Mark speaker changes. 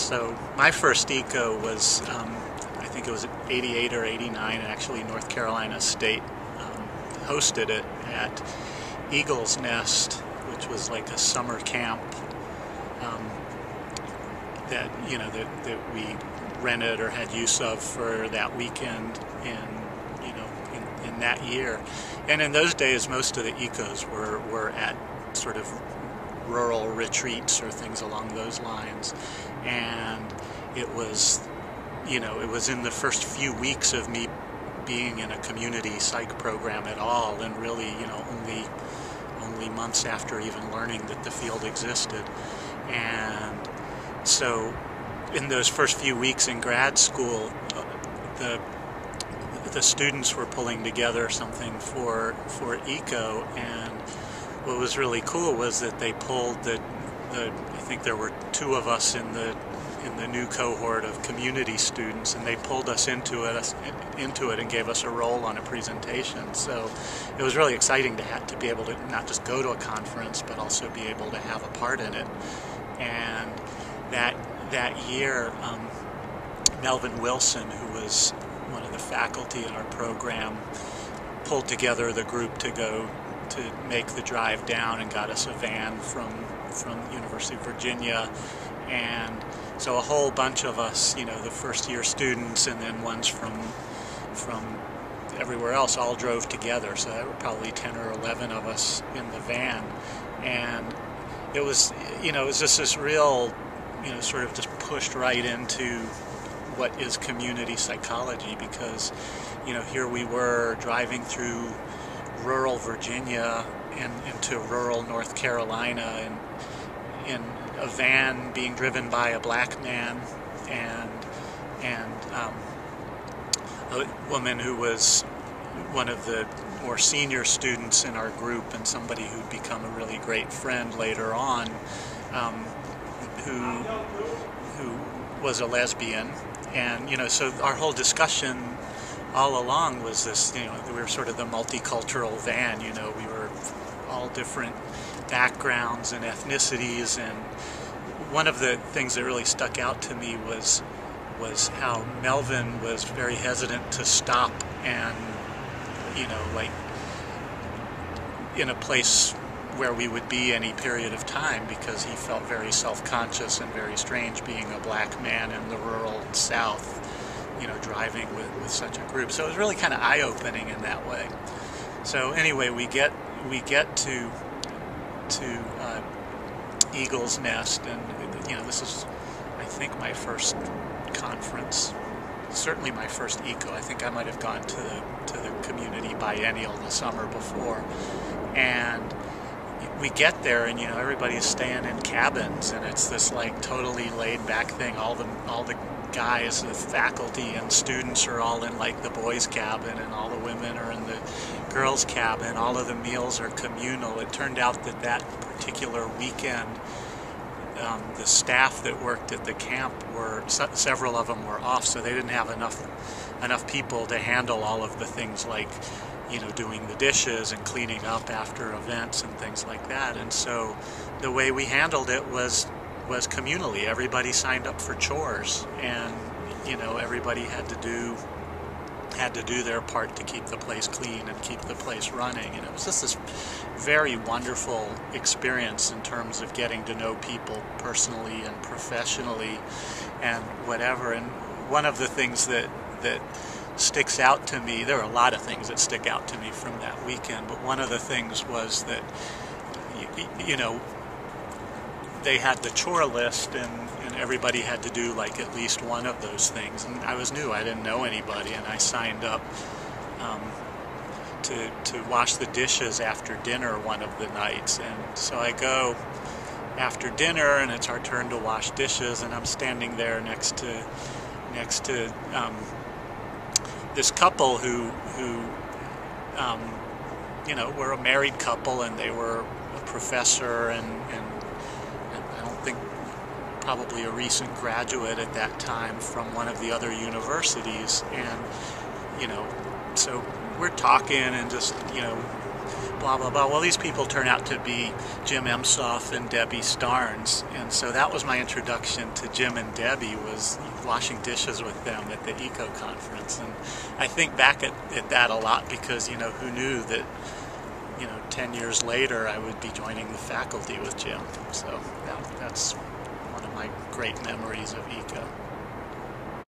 Speaker 1: So my first eco was, I think it was 88 or 89, and actually North Carolina State hosted it at Eagle's Nest, which was like a summer camp that we rented or had use of for that weekend in that year. And in those days, most of the ecos were at sort of rural retreats or things along those lines. And it was in the first few weeks of me being in a community psych program at all, and really, only months after even learning that the field existed. And so in those first few weeks in grad school, the students were pulling together something for eco, and what was really cool was that they pulled I think there were two of us in the new cohort of community students, and they pulled us into it and gave us a role on a presentation. So it was really exciting to be able to not just go to a conference, but also be able to have a part in it. And that year, Melvin Wilson, who was one of the faculty in our program, pulled together the group to go to make the drive down and got us a van from the University of Virginia. And so a whole bunch of us, the first year students and then ones from everywhere else, all drove together. So there were probably 10 or 11 of us in the van. And it was just this real, sort of just pushed right into what is community psychology, because, here we were driving through rural Virginia and into rural North Carolina, and in a van being driven by a black man and a woman who was one of the more senior students in our group, and somebody who'd become a really great friend later on, who was a lesbian. And so our whole discussion all along was this, we were sort of the multicultural van. We were all different backgrounds and ethnicities, and one of the things that really stuck out to me was how Melvin was very hesitant to stop and like in a place where we would be any period of time, because he felt very self-conscious and very strange being a black man in the rural South, driving with such a group. So it was really kind of eye-opening in that way. So anyway, we get to Eagle's Nest, and this is, I think, my first conference, certainly my first eco. I think I might have gone to the community biennial the summer before, and we get there, and everybody's staying in cabins, and it's this like totally laid back thing. All the guys, the faculty and students are all in like the boys' cabin, and all the women are in the girls' cabin. All of the meals are communal. It turned out that particular weekend, the staff that worked at the camp several of them were off, so they didn't have enough people to handle all of the things like doing the dishes and cleaning up after events and things like that. And so the way we handled it was communally. Everybody signed up for chores, and everybody had to do their part to keep the place clean and keep the place running. And it was just this very wonderful experience in terms of getting to know people personally and professionally and whatever. And one of the things that sticks out to me, there are a lot of things that stick out to me from that weekend, but one of the things was that they had the chore list, and everybody had to do like at least one of those things. And I was new, I didn't know anybody, and I signed up to wash the dishes after dinner one of the nights. And so I go after dinner, and it's our turn to wash dishes, and I'm standing there next to this couple who were a married couple, and they were a professor and I don't think probably a recent graduate at that time from one of the other universities. And so we're talking and just blah, blah, blah. Well, these people turn out to be Jim Emsoff and Debbie Starnes. And so that was my introduction to Jim and Debbie, was washing dishes with them at the Eco Conference. And I think back at that a lot because, who knew that, 10 years later I would be joining the faculty with Jim. So that's one of my great memories of Eco.